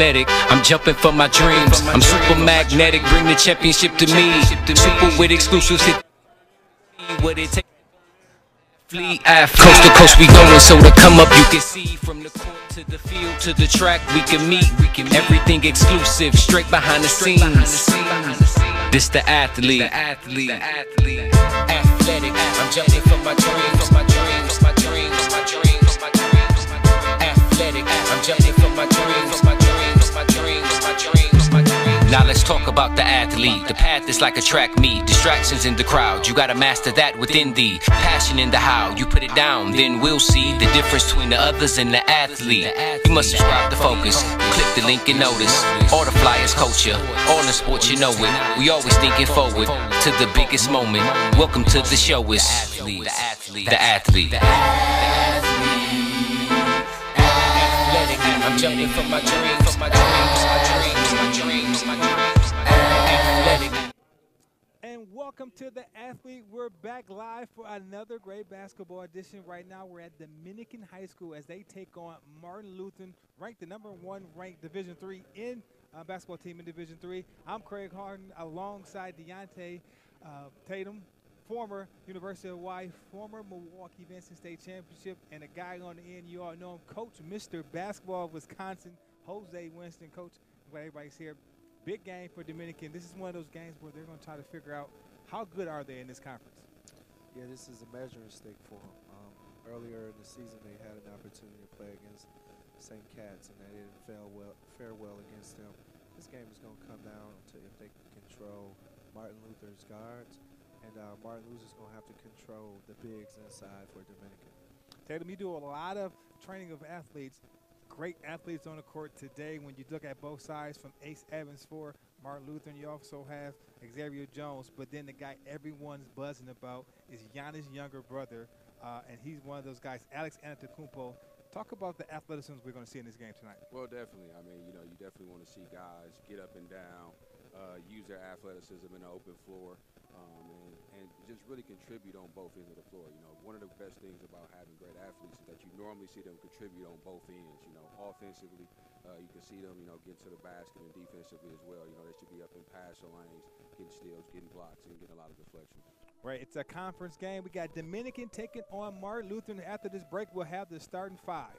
athletic. I'm jumping for my dreams. I'm super magnetic. Bring the championship to me. Super with exclusives. What it takes. Coast to coast we going, so to come up you can see. From the court to the field to the track we can meet. Everything exclusive, straight behind the scenes. This the athlete. Athletic. I'm jumping for my dreams. Athletic. I'm jumping for my dreams. Now let's talk about the athlete. The path is like a track meet. Distractions in the crowd. You gotta master that within thee. Passion in the how. You put it down, then we'll see the difference between the others and the athlete. You must subscribe to Focus. Click the link and notice. All the flyers culture. All in sports you know it. We always thinking forward to the biggest moment. Welcome to the show is the athlete. I'm jumping for my dreams. And welcome to the athlete. We're back live for another great basketball edition. Right now we're at Dominican High School as they take on Martin Luther, ranked the #1 ranked Division III in basketball team in Division III. I'm Craig Harden alongside Deontay Tatum, former University of Hawaii, former Milwaukee Vincent State Championship, and a guy on the end, you all know him, Coach Mr. Basketball of Wisconsin, Jose Winston. Coach, I'm glad everybody's here. Big game for Dominican. This is one of those games where they're going to try to figure out how good are they in this conference. Yeah, this is a measuring stick for them. Earlier in the season, they had an opportunity to play against St. Cats, and they didn't fare well against them. This game is going to come down to if they can control Martin Luther's guards, and Martin Luther's going to have to control the bigs inside for Dominican. Tatum, you do a lot of training of athletes. Great athletes on the court today. When you look at both sides, from Ace Evans for Martin Luther, and you also have Xavier Jones, but then the guy everyone's buzzing about is Giannis' younger brother, and he's one of those guys, Alex Antetokounmpo. Talk about the athleticism we're going to see in this game tonight. Well, definitely. I mean, you know, you definitely want to see guys get up and down, use their athleticism in an open floor, and just really contribute on both ends of the floor. You know, one of the best things about having great athletes is that you normally see them contribute on both ends. You know, offensively, you can see them, you know, get to the basket, and defensively as well. You know, they should be up in passer lanes, getting steals, getting blocks, and getting a lot of deflections. Right, it's a conference game. We got Dominican taking on Martin Luther, and after this break, we'll have the starting five.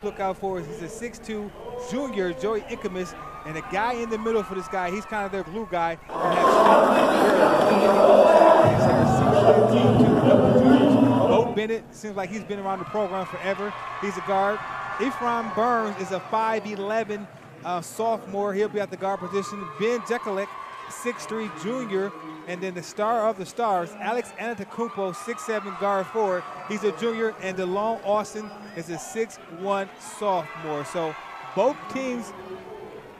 Look out for us. He's a 6'2" junior, Joey Ikamis, and the guy in the middle for this guy, he's kind of their glue guy. Bo Bennett seems like he's been around the program forever. He's a guard. Ephraim Burns is a 5'11" sophomore. He'll be at the guard position. Ben Jekalek, 6'3" junior. And then the star of the stars, Alex Antetokounmpo, 6'7" guard forward. He's a junior, and DeLone Austin is a 6'1" sophomore. So both teams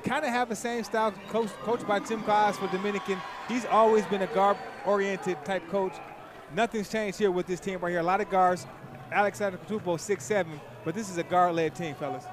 kind of have the same style, coached by Tim Kaz for Dominican. He's always been a guard-oriented type coach. Nothing's changed here with this team right here. A lot of guards. Alex Antetokounmpo, 6'7", but this is a guard-led team, fellas.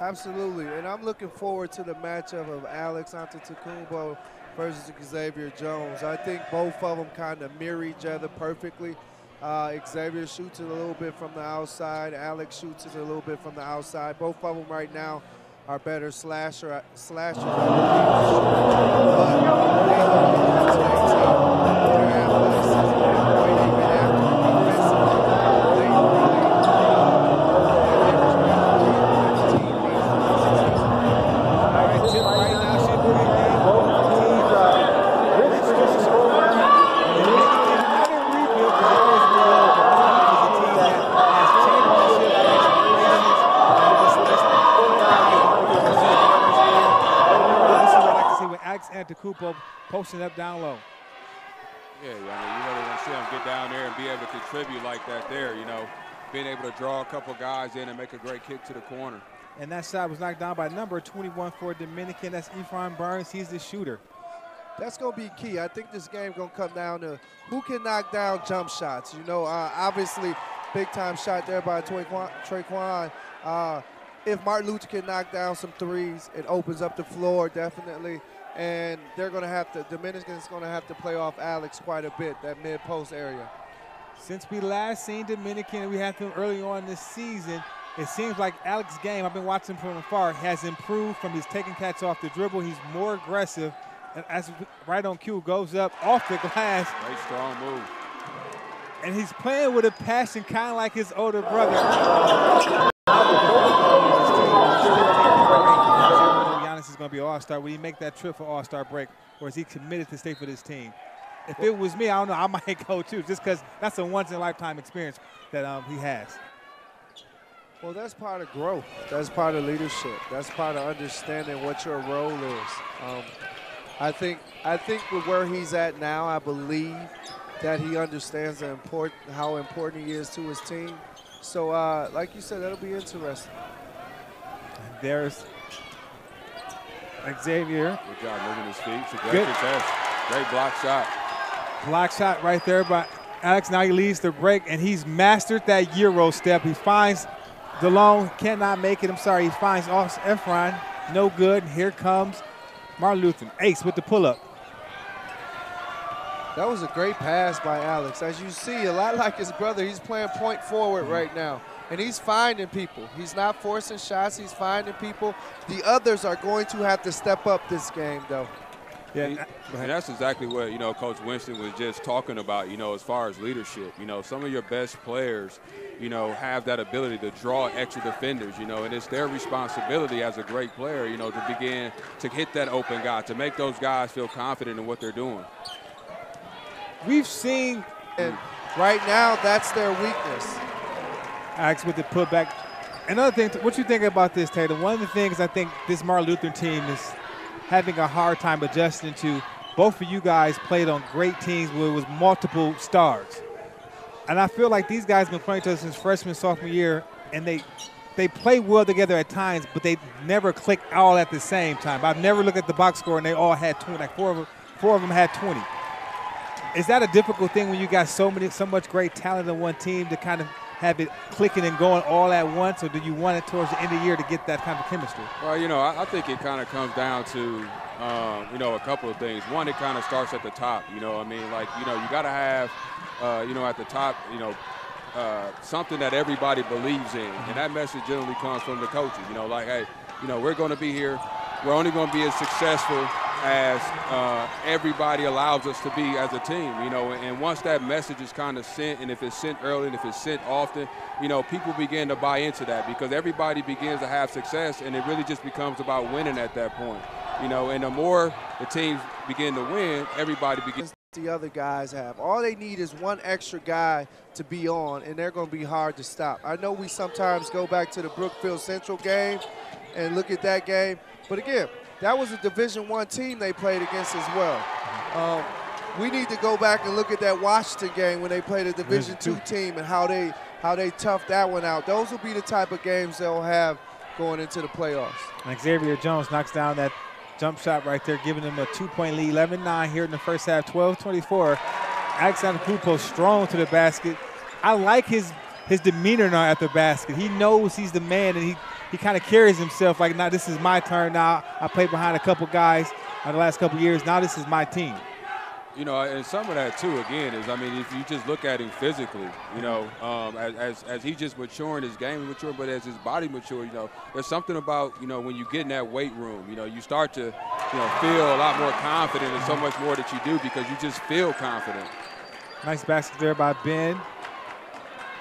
Absolutely, and I'm looking forward to the matchup of Alex Antetokounmpo versus Xavier Jones. I think both of them kind of mirror each other perfectly. Xavier shoots it a little bit from the outside. Alex shoots it a little bit from the outside. Both of them right now are better slashers. Antetokounmpo posting up down low. Yeah, I mean, you know, they want to see him get down there and be able to contribute like that there, you know, being able to draw a couple guys in and make a great kick to the corner. And that shot was knocked down by number 21 for Dominican. That's Ephraim Burns. He's the shooter. That's going to be key. I think this game going to come down to who can knock down jump shots. You know, obviously, big-time shot there by Traquan. If Martin Luther can knock down some threes, it opens up the floor, definitely. and they're going to have to, Dominican's going to have to play off Alex quite a bit, that mid-post area. Since we last seen Dominican, we had them early on this season, it seems like Alex's game, I've been watching from afar, has improved from his taking cats off the dribble. He's more aggressive. And as right on cue, goes up off the glass. Very strong move. And he's playing with a passion, kind of like his older brother. Giannis is going to be an all-star. Will he make that trip for all-star break, or is he committed to stay for this team? If it was me, I don't know, I might go too, just because that's a once-in-a-lifetime experience that he has. Well, that's part of growth. That's part of leadership. That's part of understanding what your role is. I think with where he's at now, I believe that he understands how important he is to his team. So, like you said, that'll be interesting. There's Xavier. Good job moving his feet. It's a great contest. Great block shot. Block shot right there by Alex. Now he leads the break, and he's mastered that Euro step. He finds DeLone, cannot make it. I'm sorry. He finds Efron, no good. And here comes Martin Luther. Ace with the pull-up. That was a great pass by Alex. As you see, a lot like his brother, he's playing point forward right now. And he's finding people. He's not forcing shots. He's finding people. The others are going to have to step up this game, though. Yeah, and that's exactly what, Coach Winston was just talking about, as far as leadership. Some of your best players, have that ability to draw extra defenders, and it's their responsibility as a great player, to begin to hit that open guy, to make those guys feel confident in what they're doing. We've seen, and right now, that's their weakness. Alex with the putback. Another thing, what you think about this, Taylor? One of the things I think this Martin Luther team is having a hard time adjusting to. Both of you guys played on great teams where it was multiple stars. And I feel like these guys have been playing together since freshman, sophomore year, and they play well together at times, but they never click all at the same time. I've never looked at the box score and they all had 20, like four of them had 20. Is that a difficult thing when you got so much great talent on one team to kind of have it clicking and going all at once, or do you want it towards the end of the year to get that kind of chemistry? Well, I think it kind of comes down to, a couple of things. One, it kind of starts at the top, you got to have, at the top, something that everybody believes in, and that message generally comes from the coaches, hey, we're going to be here. We're only going to be as successful as everybody allows us to be as a team, and once that message is kind of sent, and if it's sent early and if it's sent often, people begin to buy into that because everybody begins to have success, and it really just becomes about winning at that point, and the more the teams begin to win, everybody begins. The other guys have. All they need is one extra guy to be on, and they're going to be hard to stop. I know we sometimes go back to the Brookfield Central game and look at that game, but again, that was a Division I team they played against as well. We need to go back and look at that Washington game when they played a Division II team and how they toughed that one out. Those will be the type of games they'll have going into the playoffs. And Xavier Jones knocks down that jump shot right there, giving them a 2-point lead, 11-9 here in the first half, 12-24. Alexander Pupo strong to the basket. I like his demeanor now at the basket. He knows he's the man, and he kind of carries himself like, now this is my turn now. I played behind a couple guys the last couple years. Now this is my team. And some of that, too, again, is, if you just look at him physically, as he just maturing, his game maturing, but as his body matures, there's something about, when you get in that weight room, you start to, feel a lot more confident in so much more that you do because you just feel confident. Nice basket there by Ben.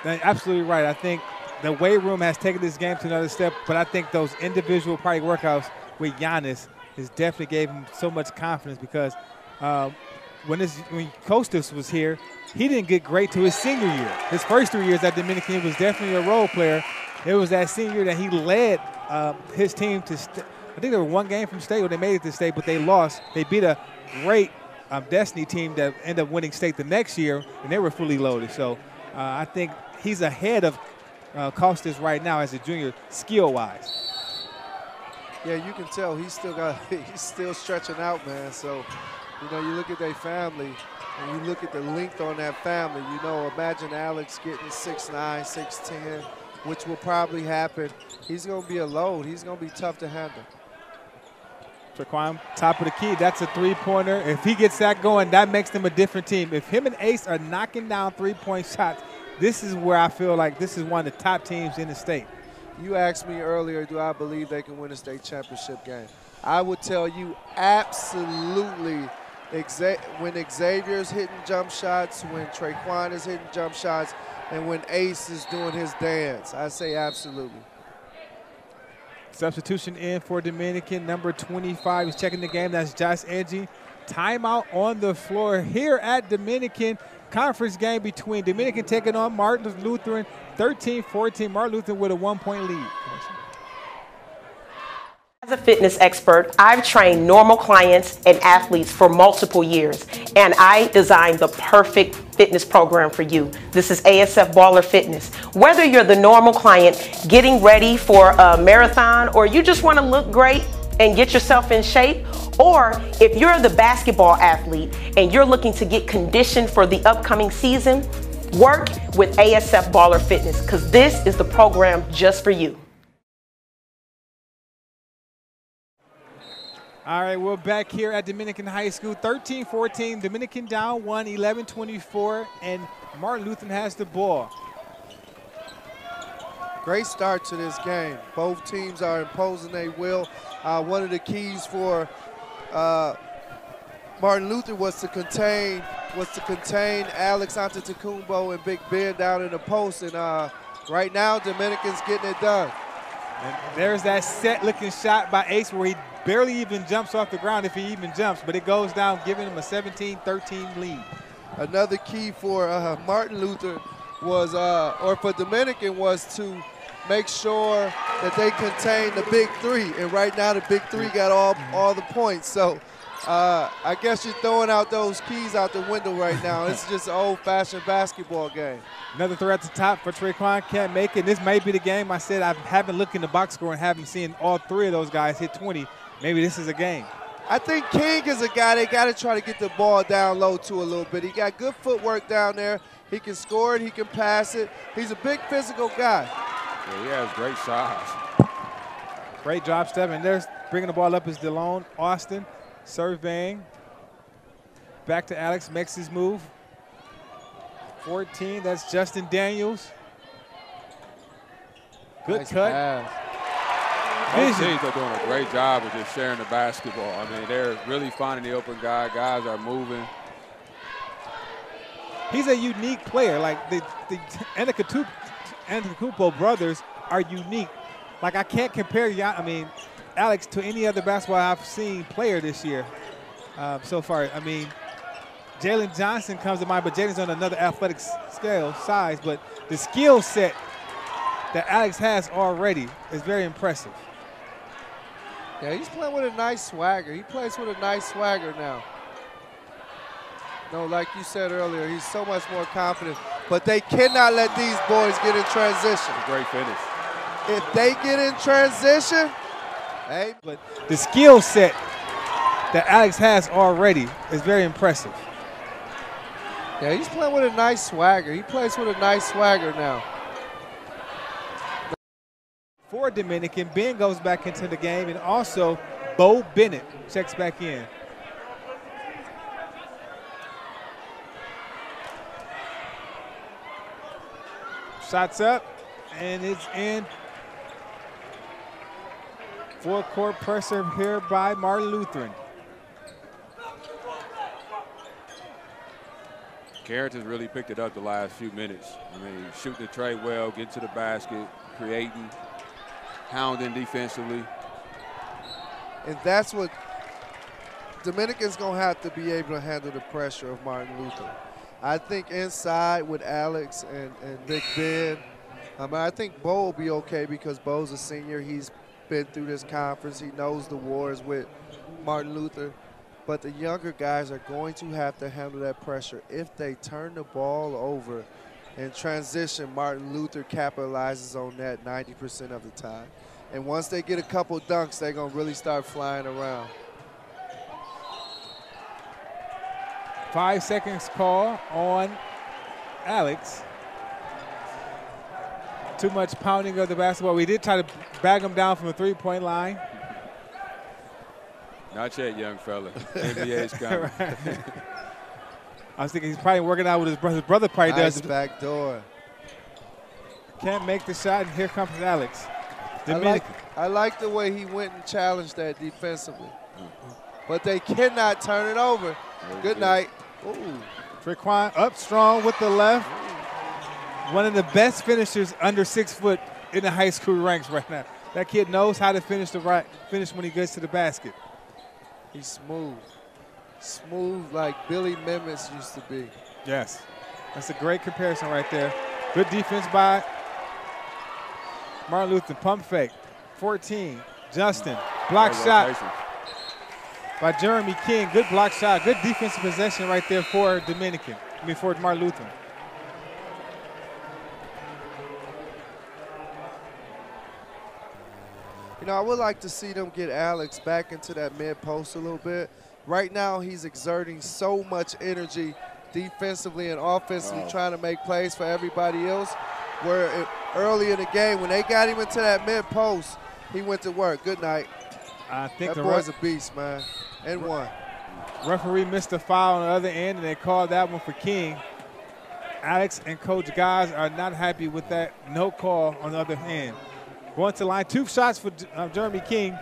Absolutely right. I think the weight room has taken this game to another step, but I think those individual probably workouts with Giannis has definitely gave him so much confidence because when Kostas was here, he didn't get great to his senior year. His first 3 years at Dominican, he was definitely a role player. It was that senior year that he led his team to I think they were one game from state, or they made it to state, but they lost. They beat a great Destiny team that ended up winning state the next year, and they were fully loaded. So I think he's ahead of Kostas right now as a junior, skill-wise. Yeah, you can tell he's still stretching out, man. So, you look at their family, and you look at the length on that family. Imagine Alex getting 6'9", 6'10", which will probably happen. He's going to be a load. He's going to be tough to handle. Traquan, top of the key. That's a three-pointer. If he gets that going, that makes them a different team. If him and Ace are knocking down three-point shots, this is where I feel like this is one of the top teams in the state. You asked me earlier, do I believe they can win a state championship game? I would tell you absolutely. When Xavier's hitting jump shots, when Traquan is hitting jump shots, and when Ace is doing his dance, I say absolutely. Substitution in for Dominican, number 25 is checking the game. That's Josh Edgy. Timeout on the floor here at Dominican. Conference game between Dominican taking on Martin Lutheran, 13-14. Martin Lutheran with a 1-point lead. As a fitness expert, I've trained normal clients and athletes for multiple years, and I designed the perfect fitness program for you. This is ASF Baller Fitness. Whether you're the normal client getting ready for a marathon, or you just want to look great and get yourself in shape, or if you're the basketball athlete and you're looking to get conditioned for the upcoming season, work with ASF Baller Fitness, because this is the program just for you. All right, we're back here at Dominican High School, 13-14. Dominican down 1, 11-24, and Martin Lutheran has the ball. Great start to this game. Both teams are imposing their will. One of the keys for Martin Lutheran was to contain Alex Antetokounmpo and Big Ben down in the post, and right now Dominican's getting it done. And there's that set-looking shot by Ace where he barely even jumps off the ground, if he even jumps, but it goes down, giving him a 17-13 lead. Another key for Martin Luther was, or for Dominican, was to make sure that they contain the big three. And right now the big three got all the points. So I guess you're throwing out those keys out the window right now. It's just an old-fashioned basketball game. Another throw at the top for Traquan, can't make it. This may be the game. I said I haven't looked in the box score and haven't seen all three of those guys hit 20. Maybe this is a game. I think King is a guy they got to try to get the ball down low to a little bit. He got good footwork down there. He can score it. He can pass it. He's a big physical guy. Yeah, he has great size. Great drop step, and there's bringing the ball up is DeLone. Austin surveying. Back to Alex, makes his move. 14, that's Justin Daniels. Good Nice cut. pass. Both teams are doing a great job of just sharing the basketball. I mean, they're really finding the open guy. Guys are moving. He's a unique player. Like the Antetokounmpo brothers are unique. Like I can't compare Alex to any other basketball I've seen player this year so far. I mean, Jalen Johnson comes to mind, but Jalen's on another athletic size. But the skill set that Alex has already is very impressive. Yeah, he's playing with a nice swagger. He plays with a nice swagger now. No, like you said earlier, he's so much more confident. But they cannot let these boys get in transition. Great finish. If they get in transition, hey. But the skill set that Alex has already is very impressive. Yeah, he's playing with a nice swagger. He plays with a nice swagger now. For Dominican, Ben goes back into the game, and also Bo Bennett checks back in. Shots up, and it's in. Full court pressure here by Martin Lutheran. Carrington's really picked it up the last few minutes. I mean, shooting the tray well, getting to the basket, creating, hounding defensively. And that's what Dominican's going to have to be able to handle the pressure of Martin Luther. I think inside with Alex and Big Ben, I think Bo will be okay because Bo's a senior. He's been through this conference. He knows the wars with Martin Luther. But the younger guys are going to have to handle that pressure. If they turn the ball over in transition, Martin Luther capitalizes on that 90% of the time. And once they get a couple dunks, they're going to really start flying around. 5 seconds call on Alex. Too much pounding of the basketball. We did try to bag him down from the three-point line. Not yet, young fella. NBA's coming. Right. I was thinking he's probably working out with his brother. His brother probably Nice does. back door. Can't make the shot, and here comes Alex. I like the way he went and challenged that defensively. But they cannot turn it over. Good night. Ooh. Traquan up strong with the left. One of the best finishers under 6 foot in the high school ranks right now. That kid knows how to finish when he gets to the basket. He's smooth. Smooth like Billy Memmis used to be. Yes. That's a great comparison right there. Good defense by Martin Luther. Pump fake. 14. Justin. Block shot by Jeremy King. Good block shot. Good defensive possession right there for for Martin Luther. You know, I would like to see them get Alex back into that mid-post a little bit. Right now, he's exerting so much energy defensively and offensively, trying to make plays for everybody else. Where early in the game, when they got him into that mid-post, he went to work. Good night. I think that boy's a beast, man. And one. Referee missed a foul on the other end, and they called that one for King. Alex and Coach Guys are not happy with that no call on the other end. Going to line, 2 shots for Jeremy King.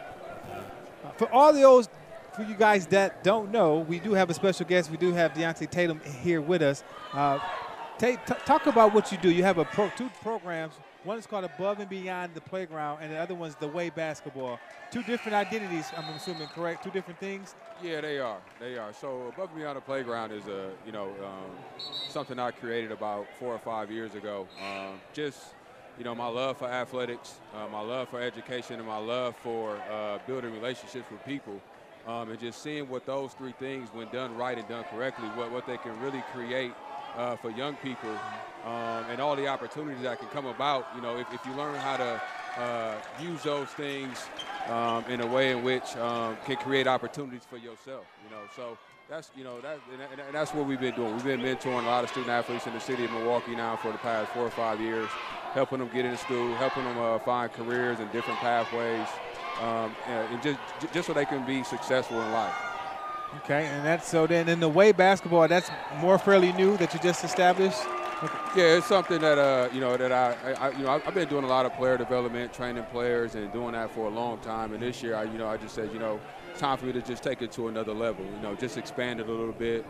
For all those, for you guys that don't know, we do have a special guest. We do have Deontay Tatum here with us. Talk about what you do. You have 2 programs. One is called Above and Beyond the Playground, and the other one's The Way Basketball. 2 different identities, I'm assuming, correct? 2 different things? Yeah, they are. They are. So Above and Beyond the Playground is something I created about 4 or 5 years ago. My love for athletics, my love for education, and my love for building relationships with people, and just seeing what those 3 things, when done right and done correctly, what they can really create for young people, and all the opportunities that can come about. If you learn how to use those things in a way in which can create opportunities for yourself. So that's what we've been doing. We've been mentoring a lot of student athletes in the city of Milwaukee now for the past 4 or 5 years, helping them get into school, helping them find careers and different pathways, and just so they can be successful in life. Okay, and that's so then in the Way Basketball, that's more fairly new that you just established? Okay. Yeah, it's something that I've been doing a lot of player development, training players, and doing that for a long time. And this year, I just said, it's time for me to just take it to another level. Just expand it a little bit,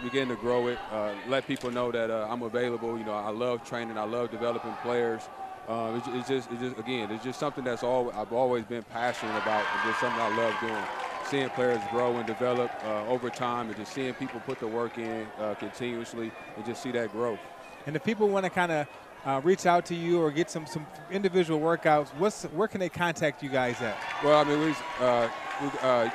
begin to grow it, let people know that I'm available. I love training, I love developing players. It's just something that's I've always been passionate about, and just something I love doing. Seeing players grow and develop over time, and just seeing people put the work in continuously, and just see that growth. And if people want to kind of reach out to you or get some individual workouts, where can they contact you guys at? Well,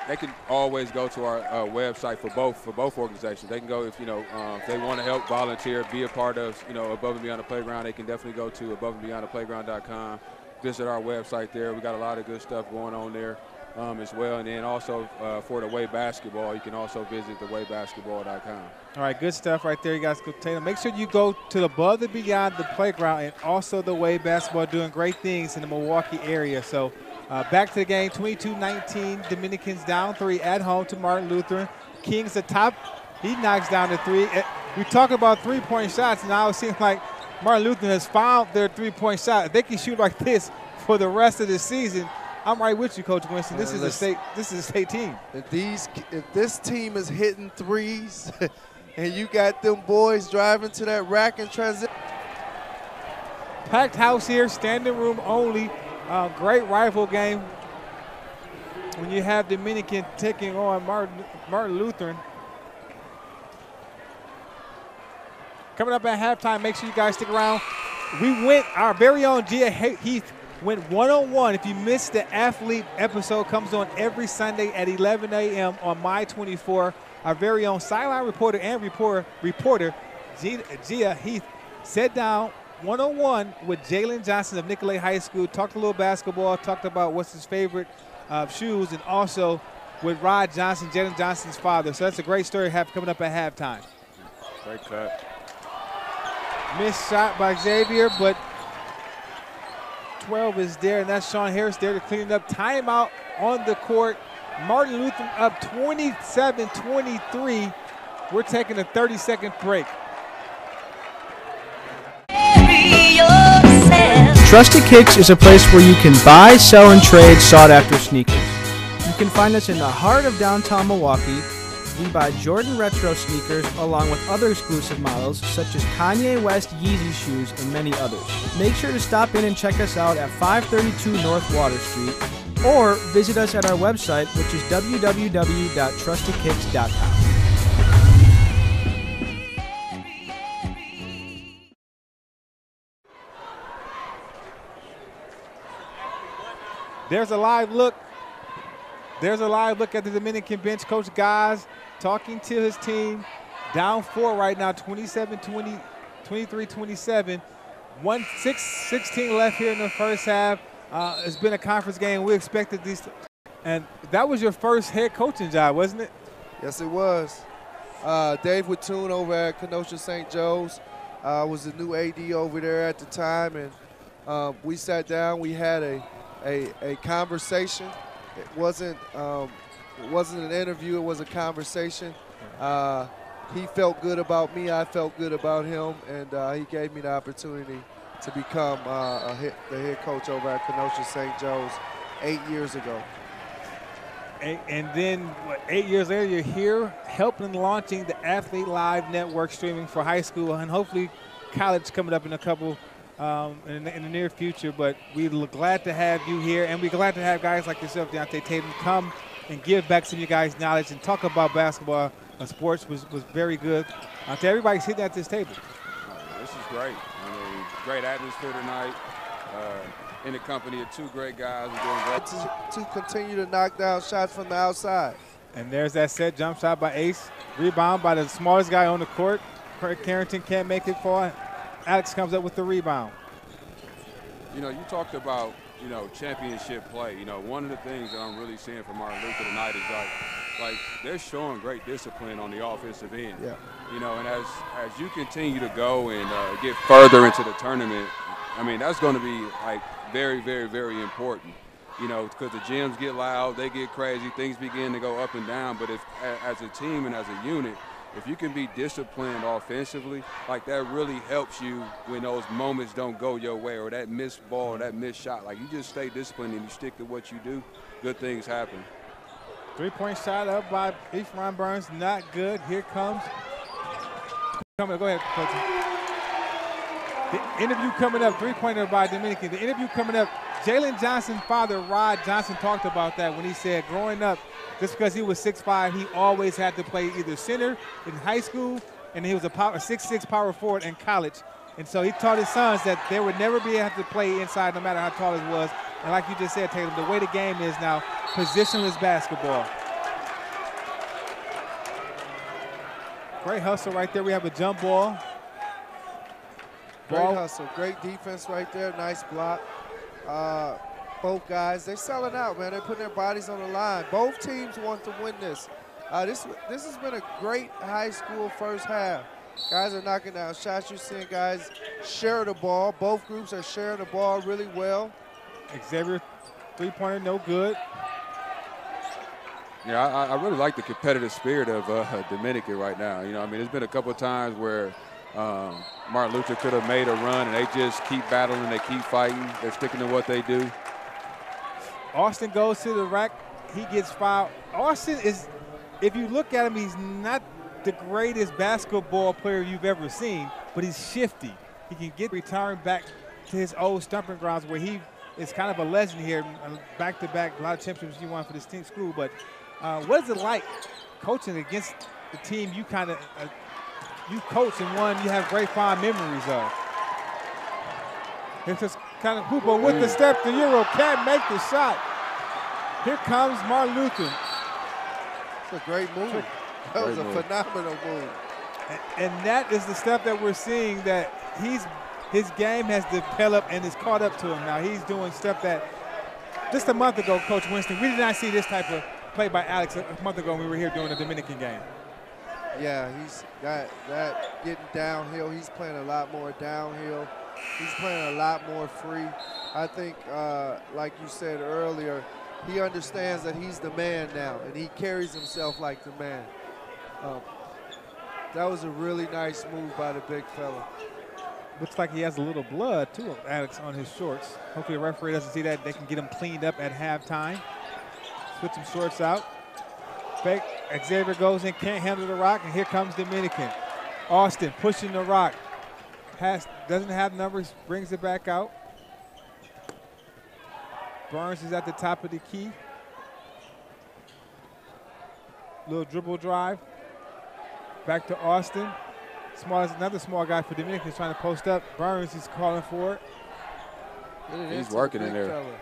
they can always go to our website for both organizations. They can go if they want to help, volunteer, be a part of Above and Beyond the Playground. They can definitely go to aboveandbeyondtheplayground.com. Visit our website there. We got a lot of good stuff going on there. As well, and then also for the Way Basketball, you can also visit thewaybasketball.com. All right, good stuff right there, you guys. Make sure you go to Above and Beyond the Playground and also the Way Basketball, doing great things in the Milwaukee area. So back to the game, 22-19, Dominicans down 3 at home to Martin Luther. King's the top. He knocks down the 3. We talk about 3-point shots, and now it seems like Martin Luther has found their 3-point shot. If they can shoot like this for the rest of the season, I'm right with you, Coach Winston. This is a state team. If this team is hitting threes, and you got them boys driving to that rack and transition. Packed house here, standing room only. Great rival game when you have Dominican taking on Martin Lutheran. Coming up at halftime, make sure you guys stick around. Our very own Gia Heath went one-on-one. If you missed the athlete episode, comes on every Sunday at 11 a.m. on My 24. Our very own sideline reporter and reporter Gia Heath sat down one-on-one with Jalen Johnson of Nicolay High School, talked a little basketball, talked about what's his favorite shoes, and also with Rod Johnson, Jalen Johnson's father. So that's a great story to have coming up at halftime. Great cut. Missed shot by Xavier, but 12 is there, and that's Sean Harris there to clean it up. Timeout on the court Martin Luther up 27-23. We're taking a 30-second break. Trusted Kicks is a place where you can buy, sell, and trade sought-after sneakers. You can find us in the heart of downtown Milwaukee. We buy Jordan Retro sneakers along with other exclusive models such as Kanye West Yeezy shoes and many others. Make sure to stop in and check us out at 532 North Water Street or visit us at our website, which is www.trustedkicks.com. There's a live look. There's a live look at the Dominican bench. Coach Gaz talking to his team. Down 4 right now, 27-20, 23-27. 16 left here in the first half. It's been a conference game. We expected these. And that was your first head coaching job, wasn't it? Yes, it was. Dave Wattoon over at Kenosha St. Joe's was the new AD over there at the time. And we sat down. We had a conversation. It wasn't an interview. It was a conversation. He felt good about me. I felt good about him, and he gave me the opportunity to become the head coach over at Kenosha St. Joe's 8 years ago. And then, 8 years later, you're here helping launching the Athlete Live Network streaming for high school and hopefully college coming up in a couple in the near future. But we're glad to have you here, and we're glad to have guys like yourself, Deontay Tatum, come and give back some of you guys' knowledge and talk about basketball. Sports was very good. To everybody sitting at this table. This is great. I mean, great atmosphere tonight. In the company of two great guys who are doing great. To continue to knock down shots from the outside. And there's that set jump shot by Ace. Rebound by the smallest guy on the court. Craig Carrington can't make it for it. Alex comes up with the rebound. You know, you talked about, championship play. One of the things that I'm really seeing from Martin Luther tonight is like they're showing great discipline on the offensive end. Yeah. And as you continue to go and get further into the tournament, I mean, that's going to be like very, very, very important. Because the gyms get loud, they get crazy, things begin to go up and down. But if, as a team and as a unit, if you can be disciplined offensively, like that really helps you when those moments don't go your way or that missed ball or that missed shot. Like you just stay disciplined and you stick to what you do, good things happen. 3-point shot up by Ephraim Burns, not good. Here comes. Go ahead, Coach. The interview coming up, 3-pointer by Dominican. The interview coming up, Jalen Johnson's father, Rod Johnson, talked about that when he said growing up, just because he was 6'5", he always had to play either center in high school, and he was a 6'6" power forward in college. And so he taught his sons that they would never be able to play inside no matter how tall it was. And like you just said, Tatum, the way the game is now, positionless basketball. Great hustle right there. We have a jump ball. Great hustle, great defense right there, nice block. Both guys, they're selling out, man. They're putting their bodies on the line. Both teams want to win this. This has been a great high school first half. Guys are knocking down shots. You're seeing guys share the ball. Both groups are sharing the ball really well. Xavier, 3-pointer, no good. Yeah, I really like the competitive spirit of Dominican right now. I mean, there's been a couple of times where Martin Luther could have made a run, and they just keep battling, they keep fighting, they're sticking to what they do. Austin goes to the rack, he gets fouled. Austin is, if you look at him, he's not the greatest basketball player you've ever seen, but he's shifty. He can return back to his old stomping grounds where he is kind of a legend here, back-to-back, a lot of championships you won for this team school. But what is it like coaching against the team you kind of you coach and one you have great fond memories of? It's just kind of Hooper with the step to Euro, can't make the shot. Here comes Martin Luther. It's a great move. That was a phenomenal move. And that is the stuff that we're seeing, that his game has developed and is caught up to him now. He's doing stuff that just a month ago, Coach Winston, we did not see this type of play by Alex a month ago when we were here doing the Dominican game. Yeah, he's got that getting downhill. He's playing a lot more downhill. He's playing a lot more free. I think, like you said earlier, he understands that he's the man now, and he carries himself like the man. That was a really nice move by the big fella. Looks like he has a little blood, too, Alex, on his shorts. Hopefully the referee doesn't see that. They can get him cleaned up at halftime. Switch some shorts out. Fake. Xavier goes in, can't handle the rock, and here comes Dominican. Austin pushing the rock. Doesn't have numbers, brings it back out. Burns is at the top of the key. Little dribble drive. Back to Austin. Another small guy for Dominican trying to post up. Burns is calling for it. He's working in there. Fella.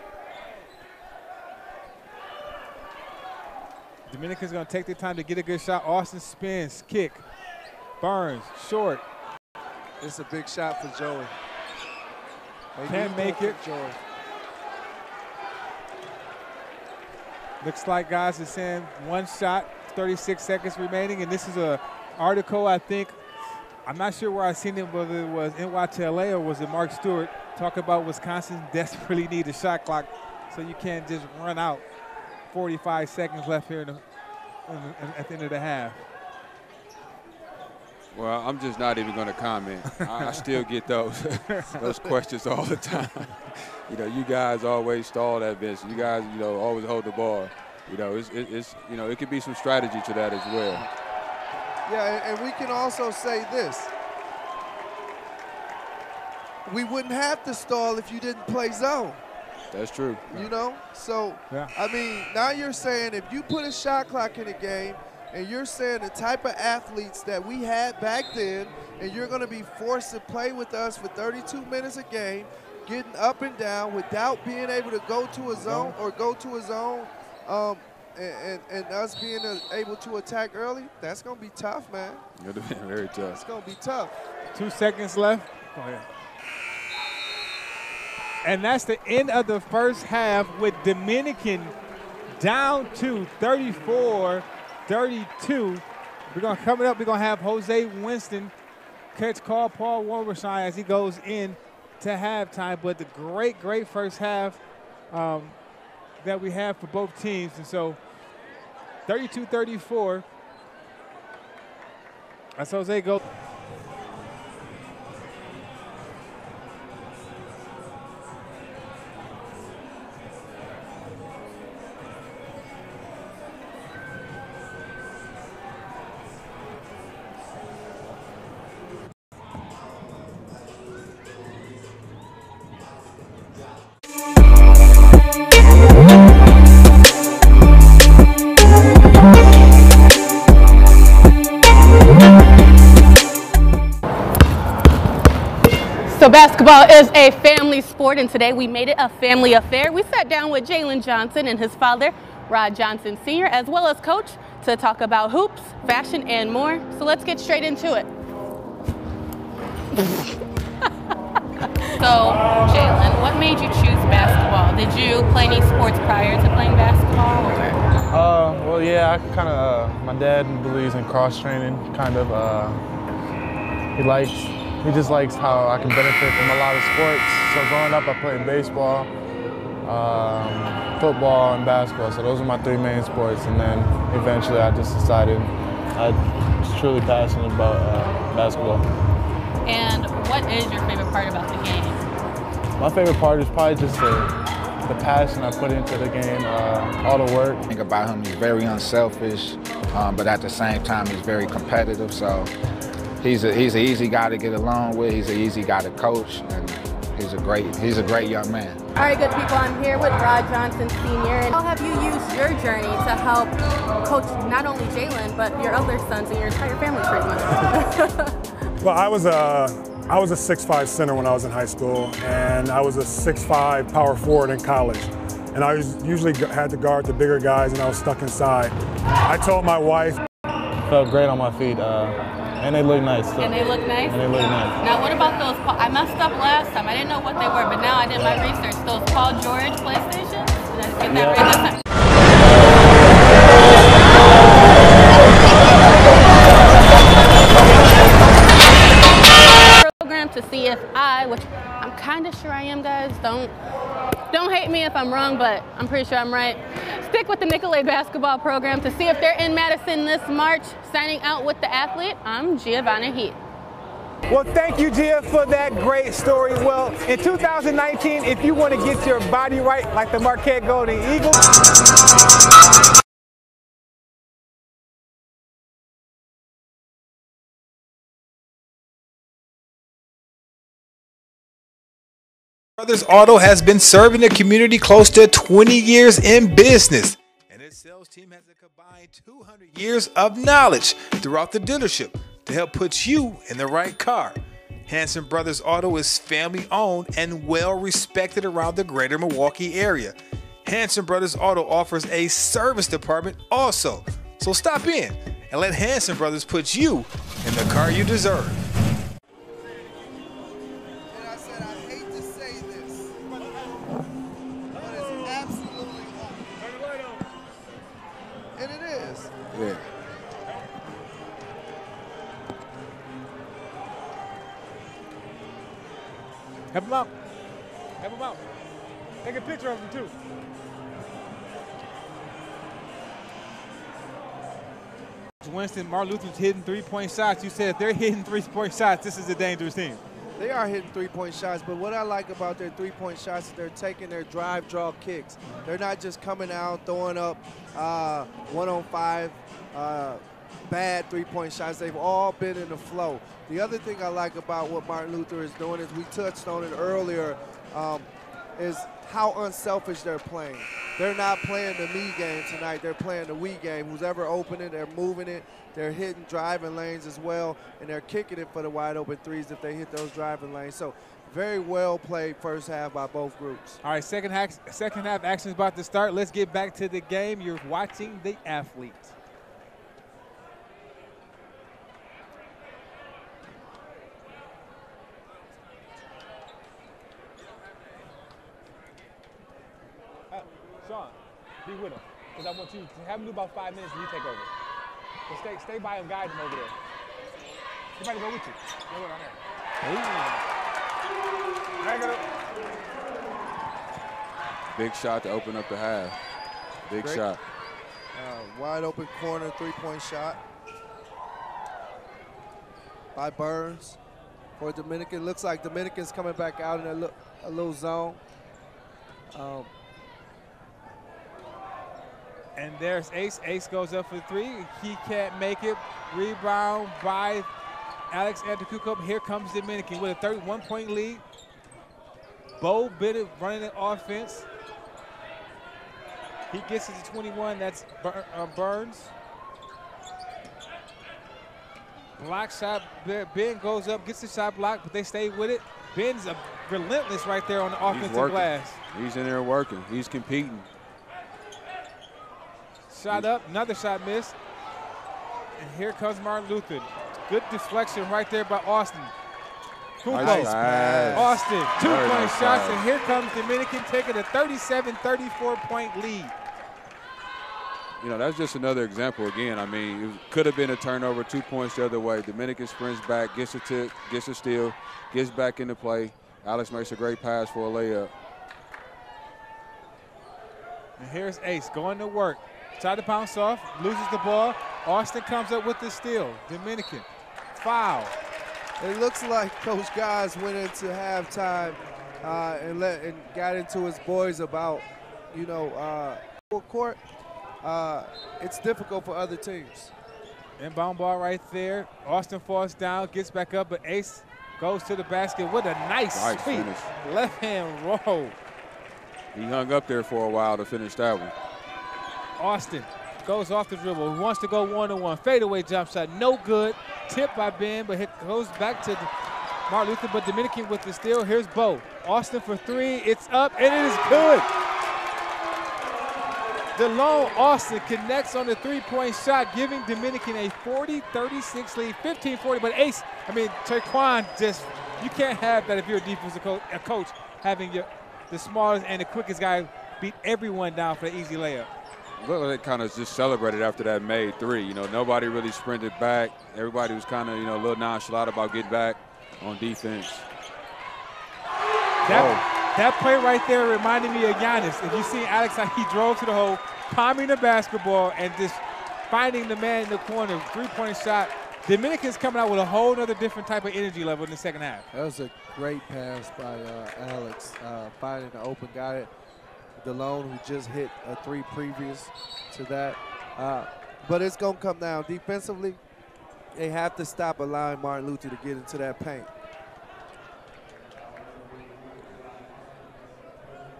Dominican's going to take their time to get a good shot. Austin spins, kick. Burns, short. It's a big shot for Joey. Can't make it. Joey. Looks like guys are saying one shot, 36 seconds remaining, and this is a article, I think, I'm not sure where I seen it, whether it was NYTLA or was it Mark Stewart, talk about Wisconsin desperately need a shot clock, so you can't just run out. 45 seconds left here at the end of the half. Well, I'm just not even going to comment. I still get those questions all the time. You know, you guys always stall that bench. You guys, you know, always hold the ball. You know, it's you know, it could be some strategy to that as well. Yeah, and we can also say this. We wouldn't have to stall if you didn't play zone. That's true. You know? So, yeah. I mean, now you're saying if you put a shot clock in a game and you're saying the type of athletes that we had back then and you're going to be forced to play with us for 32 minutes a game, getting up and down without being able to go to a zone or go to a zone and us being able to attack early, that's going to be tough, man. It'll be very tough. It's going to be tough. 2 seconds left. Go ahead. And that's the end of the first half with Dominican down to 34-32. Coming up, we're going to have Jose Winston call Paul Wolvershine as he goes in to halftime. But the great first half that we have for both teams. And so 32-34. As Jose goes. So basketball is a family sport, and today we made it a family affair. We sat down with Jalen Johnson and his father, Rod Johnson Sr., as well as Coach, to talk about hoops, fashion, and more. So let's get straight into it. So, Jalen, what made you choose basketball? Did you play any sports prior to playing basketball? Or? Well, yeah, I kind of, my dad believes in cross-training, kind of. He just likes how I can benefit from a lot of sports. So growing up, I played baseball, football, and basketball. So those are my 3 main sports. And then eventually I just decided I was truly passionate about basketball. And what is your favorite part about the game? My favorite part is probably just the passion I put into the game, all the work. I think about him, he's very unselfish, but at the same time, he's very competitive. So he's an easy guy to get along with. He's an easy guy to coach, and he's a great young man. All right, good people, I'm here with Rod Johnson Sr. And how have you used your journey to help coach not only Jalen, but your other sons and your entire family pretty much? Well, I was a 6'5" center when I was in high school, and I was a 6'5" power forward in college. And I usually had to guard the bigger guys, and I was stuck inside. I told my wife. Felt great on my feet, and they look nice. And they look nice? And they look nice. Now, what about those? I messed up last time. I didn't know what they were, but now I did my research. Those Paul George PlayStations? Did I get that right this time? Program to see if which I'm kind of sure I am, guys. Don't hate me if I'm wrong, but I'm pretty sure I'm right. Stick with the Nicolay basketball program to see if they're in Madison this March. Signing out with the athlete, I'm Giovanna Heath. Well, thank you, Gia, for that great story. Well, in 2019, if you want to get your body right like the Marquette Golden Eagles, Brothers Auto has been serving the community close to 20 years in business, and its sales team has a combined 200 years of knowledge throughout the dealership to help put you in the right car. Hanson Brothers Auto is family owned and well respected around the greater Milwaukee area. Hanson Brothers Auto offers a service department also, so stop in and let Hanson Brothers put you in the car you deserve. And I said, I hate to say this, but it's absolutely awful. And it is. Yeah. Help him out. Help him out. Take a picture of him, too. Winston, Martin Luther's hitting three-point shots. You said if they're hitting three-point shots, this is a dangerous team. They are hitting three-point shots, but what I like about their three-point shots is they're taking their drive, draw kicks. They're not just coming out, throwing up 1-on-5 bad three-point shots. They've all been in the flow. The other thing I like about what Martin Luther is doing is we touched on it earlier, is how unselfish they're playing. They're not playing the me game tonight. They're playing the we game. Who's ever opening, they're moving it. They're hitting driving lanes as well, and they're kicking it for the wide open threes if they hit those driving lanes. So very well played first half by both groups. All right, second half action is about to start. Let's get back to the game. You're watching the athletes. Sean, be with him, because I want you to have him do about 5 minutes and you take over. So stay by him, guide him over there. Somebody go with you. Go on there. Big shot to open up the half. Big shot. Wide open corner three-point shot by Burns for Dominican. Looks like Dominican's coming back out in a little zone. And there's Ace. Ace goes up for three. He can't make it. Rebound by Alex Antetokounmpo. Here comes Dominican with a 31-point lead. Bo Bennett running the offense. He gets it to 21. That's Burns. Block shot. Ben goes up, gets the shot blocked, but they stay with it. Ben's relentless right there on the offensive glass. He's in there working. He's competing. Shot up, another shot missed. And here comes Martin Luther. Good deflection right there by Austin. Nice pass. Austin, 2-point nice shots, pass. and here comes Dominican taking a 37-34-point lead. You know, that's just another example again. I mean, it could have been a turnover, 2 points the other way. Dominican sprints back, gets a tip, gets a steal, gets back into play. Alex makes a great pass for a layup. And here's Ace going to work. Try to bounce off, loses the ball. Austin comes up with the steal. Dominican, foul. It looks like Coach Guys went into halftime and got into his boys about, full court. It's difficult for other teams. Inbound ball right there. Austin falls down, gets back up, but Ace goes to the basket with a nice sweep. Finish. Left hand roll. He hung up there for a while to finish that one. Austin goes off the dribble. He wants to go one-on-one. Fadeaway jump shot, no good. Tipped by Ben, but it goes back to Martin Luther, but Dominican with the steal. Here's Bo. Austin for three. It's up, and it is good. DeLone Austin connects on the three-point shot, giving Dominican a 40-36 lead, 15-40. But Ace, Taekwon, you can't have that if you're a defensive coach, having the smallest and the quickest guy beat everyone down for the easy layup. Look, they kind of just celebrated after that made three. Nobody really sprinted back. Everybody was kind of, a little nonchalant about getting back. on defense. That play right there reminded me of Giannis. If you see Alex, how he drove to the hole, palming the basketball and just finding the man in the corner, three-point shot. Dominican's coming out with a whole other different type of energy level in the second half. That was a great pass by Alex, finding the open guy, DeLone, who just hit a three previous to that. But it's going to come down. Defensively, they have to stop allowing Martin Luther to get into that paint.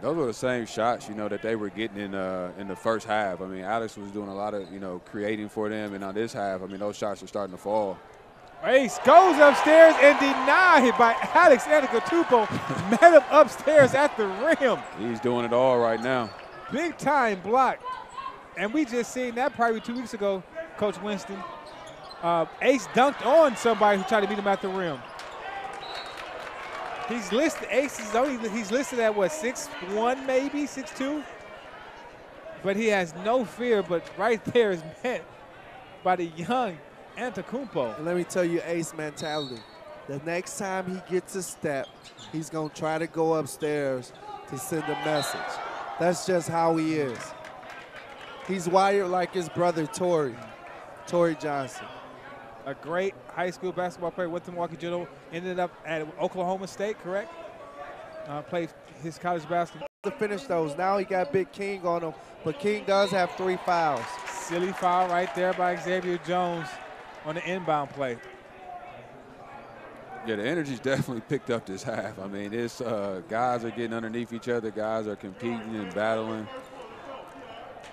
Those were the same shots, that they were getting in the first half. I mean, Alex was doing a lot of, creating for them. And now this half, I mean, those shots are starting to fall. Ace goes upstairs and denied by Alex Antetokounmpo. Met him upstairs at the rim. He's doing it all right now. Big time block. And we just seen that probably 2 weeks ago, Coach Winston. Ace dunked on somebody who tried to meet him at the rim. He's listed, Ace is only, he's listed at what, 6'1", maybe, 6'2"? But he has no fear, but right there is met by the young Antetokounmpo. And let me tell you Ace mentality. The next time he gets a step, he's going to try to go upstairs to send a message. That's just how he is. He's wired like his brother, Torrey Johnson. A great high school basketball player with the Milwaukee Judo. Ended up at Oklahoma State, correct? Played his college basketball. To finish those, now he got Big King on him, but King does have 3 fouls. Silly foul right there by Xavier Jones on the inbound play. Yeah, the energy's definitely picked up this half. I mean, this guys are getting underneath each other. Guys are competing and battling.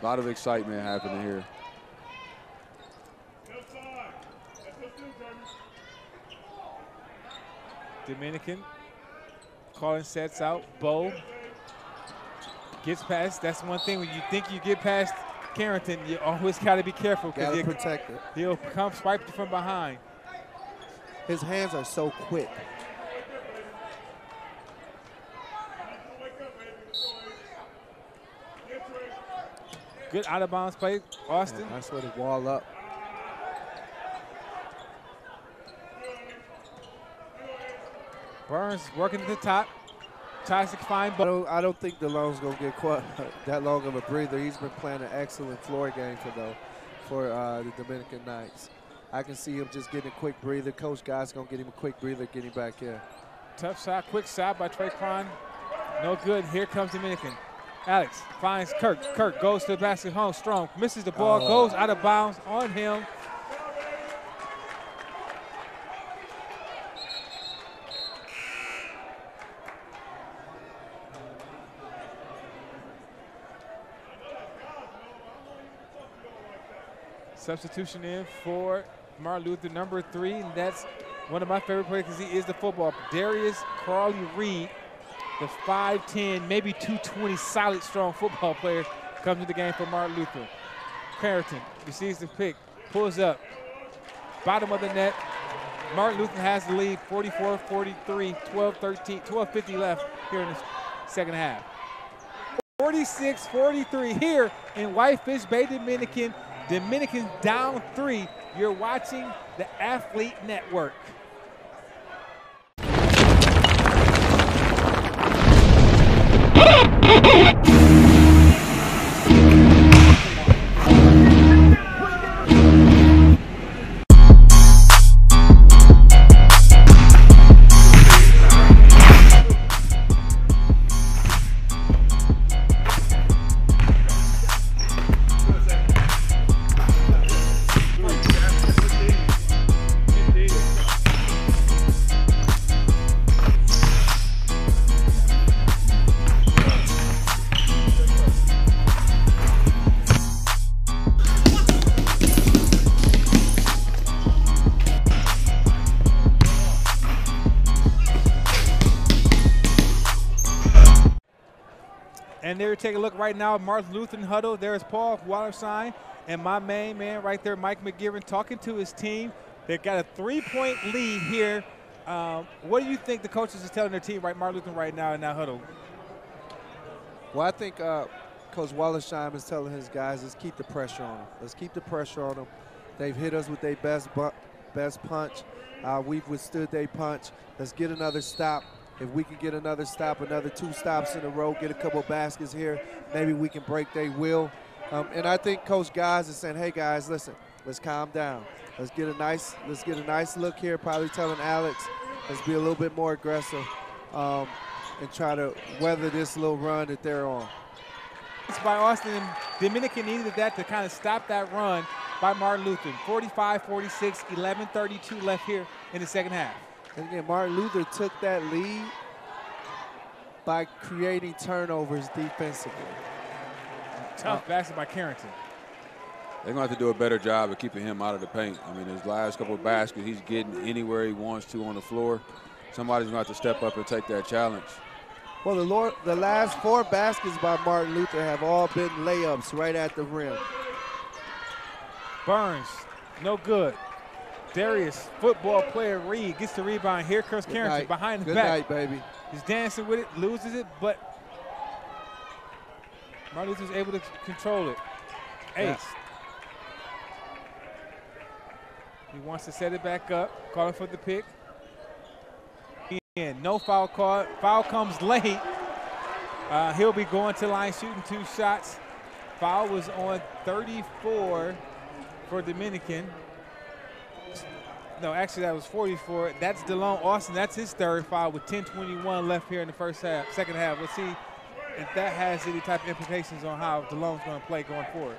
A lot of excitement happening here. Dominican calling sets out. Bo gets past. That's one thing when you think you get past Carrington, you always got to be careful because he'll protect it. He'll come swipe from behind. His hands are so quick. Good out of bounds play, Austin. Yeah, that's where the wall up. Burns working at the top. Tries to find Bo. I don't think DeLone's going to get quite that long of a breather. He's been playing an excellent floor game for the Dominican Knights. I can see him just getting a quick breather. Coach Guy's going to get him a quick breather, get him back here. Tough shot, quick shot by Traquan. No good. Here comes Dominican. Alex finds Kirk. Kirk goes to the basket, home strong. Misses the ball, goes out of bounds on him. Substitution in for Martin Luther, number 3, and that's one of my favorite players because he is the football. Darius Crawley Reed, the 5'10", maybe 220, solid, strong football player, comes to the game for Martin Luther. Carrington receives the pick, pulls up, bottom of the net. Martin Luther has the lead, 44-43, 12-13, 12:50 left here in the second half. 46-43 here in Whitefish Bay, Dominican. Dominican down 3. You're watching the Athlete Network. And there, take a look right now at Martin Luther huddle. There's Paul Wallerstein and my main man right there, Mike McGivern, talking to his team. They've got a 3-point lead here. What do you think the coaches is telling their team, right, Martin Luther, right now in that huddle? Well, I think Coach Wallerstein is telling his guys, let's keep the pressure on them. Let's keep the pressure on them. They've hit us with their best best punch. We've withstood their punch. Let's get another stop. If we can get another stop, another 2 stops in a row, get a couple baskets here, maybe we can break their will. And I think Coach Guys is saying, hey guys, listen, let's calm down. Let's get a nice look here. Probably telling Alex, let's be a little bit more aggressive and try to weather this little run that they're on. It's by Austin. Dominican needed that to kind of stop that run by Martin Luther. 45-46, 11:32 left here in the second half. And again, Martin Luther took that lead by creating turnovers defensively. Tough basket by Carrington. They're going to have to do a better job of keeping him out of the paint. I mean, his last couple of baskets, he's getting anywhere he wants to on the floor. Somebody's going to have to step up and take that challenge. Well, the last 4 baskets by Martin Luther have all been layups right at the rim. Burns, no good. Darius, football player Reed, gets the rebound. Here comes Carrington behind the back. Good night, baby. He's dancing with it, loses it, but Martin Luther's able to control it. Ace. Yeah. He wants to set it back up, calling for the pick. No foul call. Foul comes late. He'll be going to line shooting 2 shots. Foul was on 34 for Dominican. No, actually that was 44. That's DeLone Austin. That's his 3rd foul with 10:21 left here in the second half. We'll see if that has any type of implications on how DeLone's going to play going forward.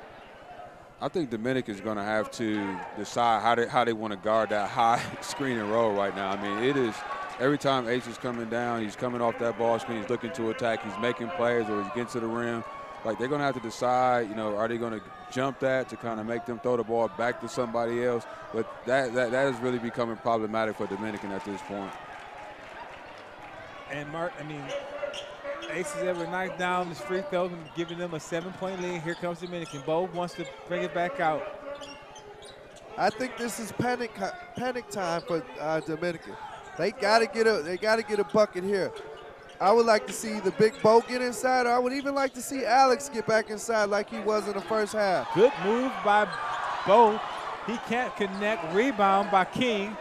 I think Dominican's going to have to decide how they want to guard that high screen and roll right now. I mean, it is every time Ace is coming down, he's coming off that ball screen, he's looking to attack, he's making plays, or he's getting to the rim. Like, they're going to have to decide, you know, are they going to jump that to kind of make them throw the ball back to somebody else? But that is really becoming problematic for Dominican at this point. And Ace has ever knocked down this free throw and giving them a 7-point lead. Here comes Dominican. Bo wants to bring it back out. I think this is panic time for Dominican. They got to get a bucket here. I would like to see the big Bo get inside, or I would even like to see Alex get back inside like he was in the first half. Good move by Bo. He can't connect. Rebound by King.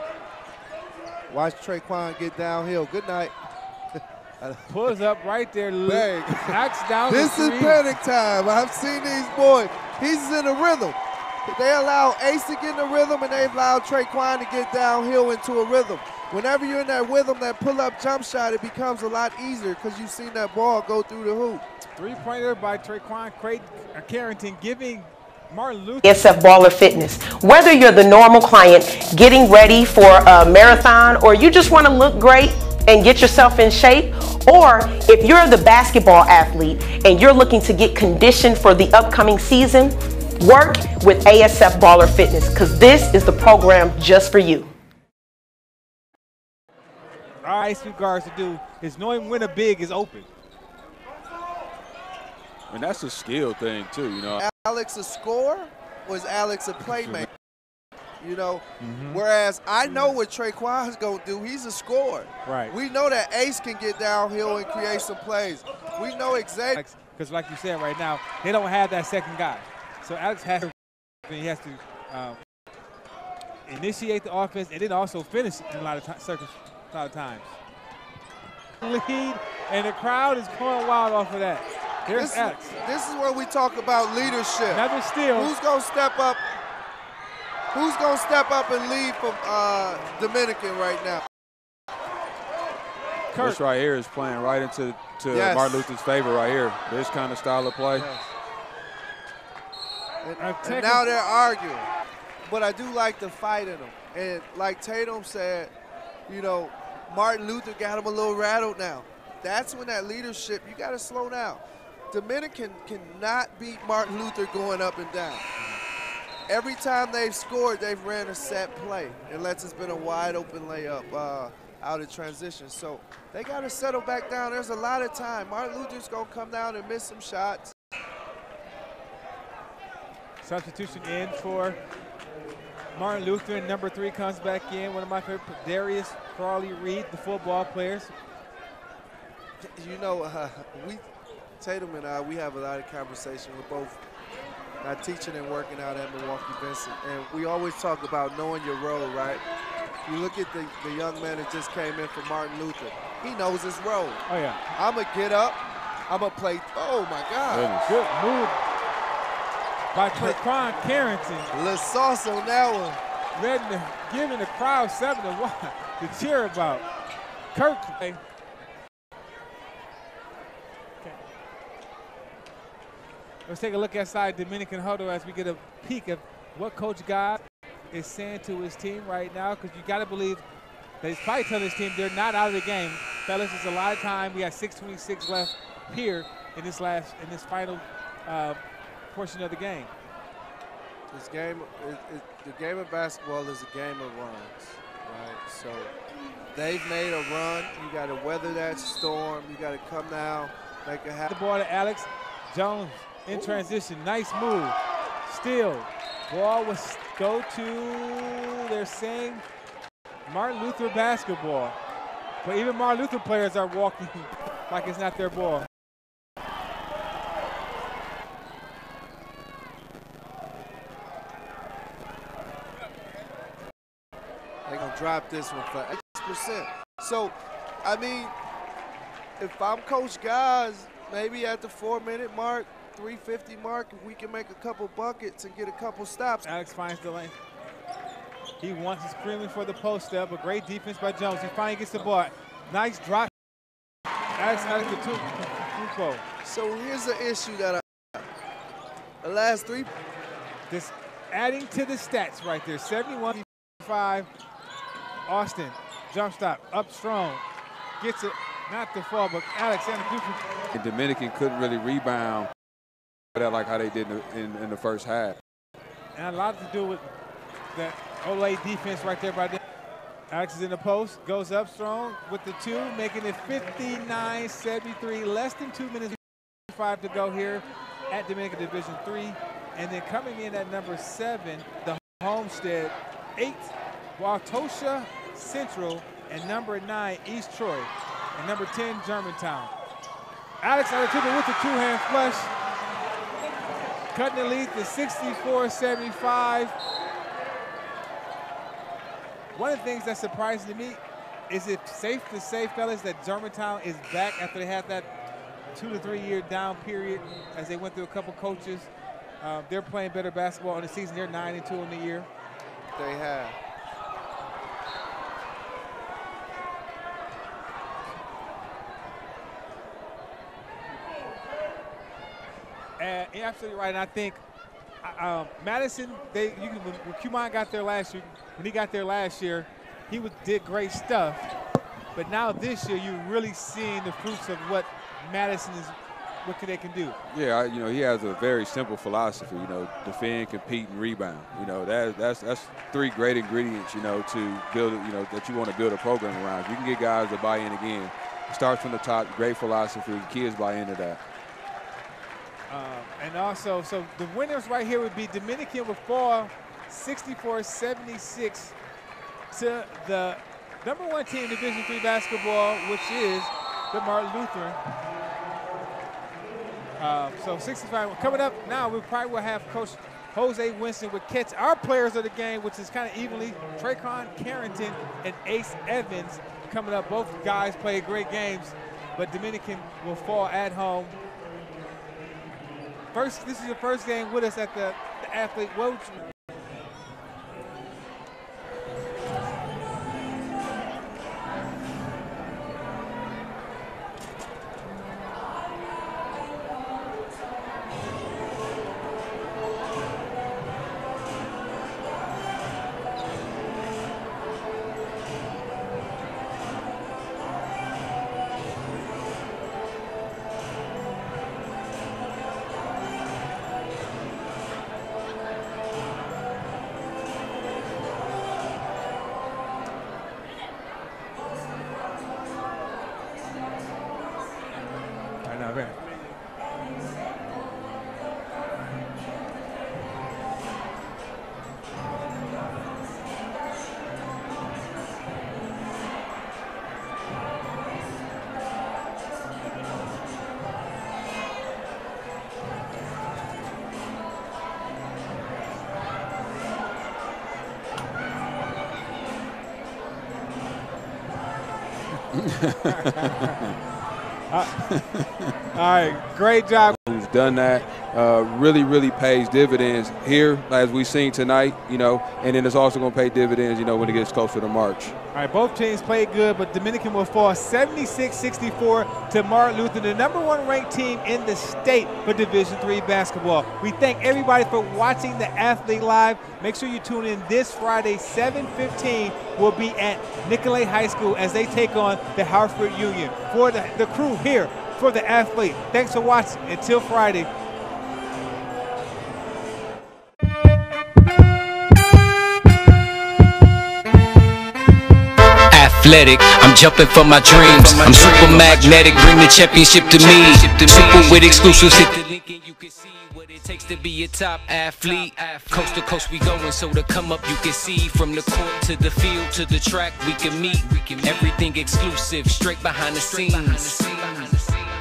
Watch Traquan get downhill. Good night. Pulls up right there. Bang. Knocks down This the is three. panic time. I've seen these boys. He's in a rhythm. They allow Ace to get in a rhythm, and they allow Traquan to get downhill into a rhythm. Whenever you're in that rhythm, that pull-up jump shot, it becomes a lot easier because you've seen that ball go through the hoop. 3-pointer by Traquan Carrington, giving Martin Luther. ASF Baller Fitness. Whether you're the normal client getting ready for a marathon, or you just want to look great and get yourself in shape, or if you're the basketball athlete and you're looking to get conditioned for the upcoming season, work with ASF Baller Fitness, because this is the program just for you. All high school guards to do is knowing when a big is open. And that's a skill thing too, you know. Alex a scorer, or is Alex a playmaker? You know, whereas I know what Traquan's going to do. He's a scorer. Right. We know that Ace can get downhill and create some plays. We know exactly. Because like you said right now, they don't have that second guy. So Alex has to initiate the offense and then also finish in a lot of times. Lead, and the crowd is going wild off of that. There's Alex. This is where we talk about leadership. Another steal. Who's going to step up? Who's going to step up and lead from Dominican right now? This right here is playing right into Martin Luther's favor right here. This kind of style of play. Yes. And now they're arguing. But I do like the fight in them. And like Tatum said, you know, Martin Luther got him a little rattled now. That's when that leadership, you got to slow down. Dominican cannot beat Martin Luther going up and down. Every time they've scored, they've ran a set play, unless it's been a wide open layup out of transition. So they got to settle back down. There's a lot of time. Martin Luther's going to come down and miss some shots. Substitution in for Martin Luther, and number 3 comes back in. One of my favorite, Darius Crawley-Reed, the football players. You know, Tatum and I, we have a lot of conversation with both not teaching and working out at Milwaukee Vincent. And we always talk about knowing your role, right? You look at the young man that just came in for Martin Luther. He knows his role. Oh, yeah. I'm going to get up. I'm going to play. Oh, my God. Good move by Traquan Carrington. A little sauce on that one. Giving the crowd something to cheer about. Kirk. Okay. Let's take a look inside Dominican huddle as we get a peek of what Coach God is saying to his team right now, because you got to believe that he's probably telling his team they're not out of the game. Fellas, it's a lot of time. We got 6:26 left here in this final portion of the game. This game, the game of basketball is a game of runs, right? So they've made a run. You got to weather that storm. You got to come down, make it happen. The ball to Alex Jones in transition. Nice move. Steal. Ball will go to, they're saying, Martin Luther basketball. But even Martin Luther players are walking like it's not their ball. They're going to drop this one for X%. So, I mean, if I'm Coach Guys, maybe at the 4-minute mark, 3:50 mark, if we can make a couple buckets and get a couple stops. Alex finds the lane. He wants to screaming for the post up. A great defense by Jones. He finally gets the ball. Nice drop. Alex the two. So here's the issue that the last three. This adding to the stats right there. 71-5. Austin, jump stop, up strong. Gets it, not the fall, but Alexander Dupree. And Dominican couldn't really rebound that like how they did in the first half. And a lot to do with that Olay defense right there by them. Alex is in the post, goes up strong with the two, making it 59-73, less than 2 minutes, 5 to go here at Dominican Division III. And then coming in at number 7, the Homestead, 8, Wauwatosa Central, and number 9, East Troy, and number 10, Germantown. Alex Alatuba with the two-hand flush, cutting the lead to 64-75. One of the things that's surprising to me is it safe to say, fellas, that Germantown is back after they had that 2 to 3 year down period as they went through a couple coaches. They're playing better basketball in the season. They're 9-2 in the year. They have. You're absolutely right. And I think Madison, when Kumon got there last year, he did great stuff. But now this year, you're really seeing the fruits of what Madison is, what they can do. Yeah, he has a very simple philosophy. Defend, compete, and rebound. That's 3 great ingredients. To build. That you want to build a program around. If you can get guys to buy in again, it starts from the top. Great philosophy. Kids buy into that. And also, so the winners right here would be Dominican would fall 64-76 to the number 1 team in Division III basketball, which is the Martin Luther. So 65. Coming up now, we probably will have Coach Jose Winston with catch our players of the game, which is kind of evenly. Traquan Carrington and Ace Evans coming up. Both guys play great games, but Dominican will fall at home. This is your first game with us at the Athlete World. All right, great job. Who's done that really, really pays dividends here, as we've seen tonight, you know, and then it's also going to pay dividends, you know, when it gets closer to March. All right, both teams played good, but Dominican will fall 76-64 to Martin Luther, the #1 ranked team in the state for Division III basketball. We thank everybody for watching the Athlete Live. Make sure you tune in this Friday, 7:15. We'll be at Nicolet High School as they take on the Hartford Union. For the crew here, for the Athlete, thanks for watching. Until Friday. Athletic, I'm jumping for my dreams. I'm super magnetic, bring the championship to me. Super with exclusives, hit the link and you can see what it takes to be a top athlete. Coast to coast we going, so to come up you can see. From the court to the field to the track we can meet. Everything exclusive, straight behind the scenes.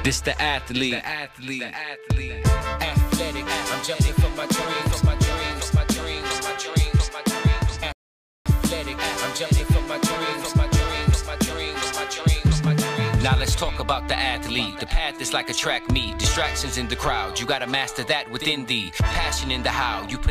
This the Athlete. Athletic, I'm jumping for my dreams. Athletic, I'm jumping for my dreams. Now let's talk about the athlete. The path is like a track meet. Distractions in the crowd. You gotta master that within thee. Passion in the how. You put it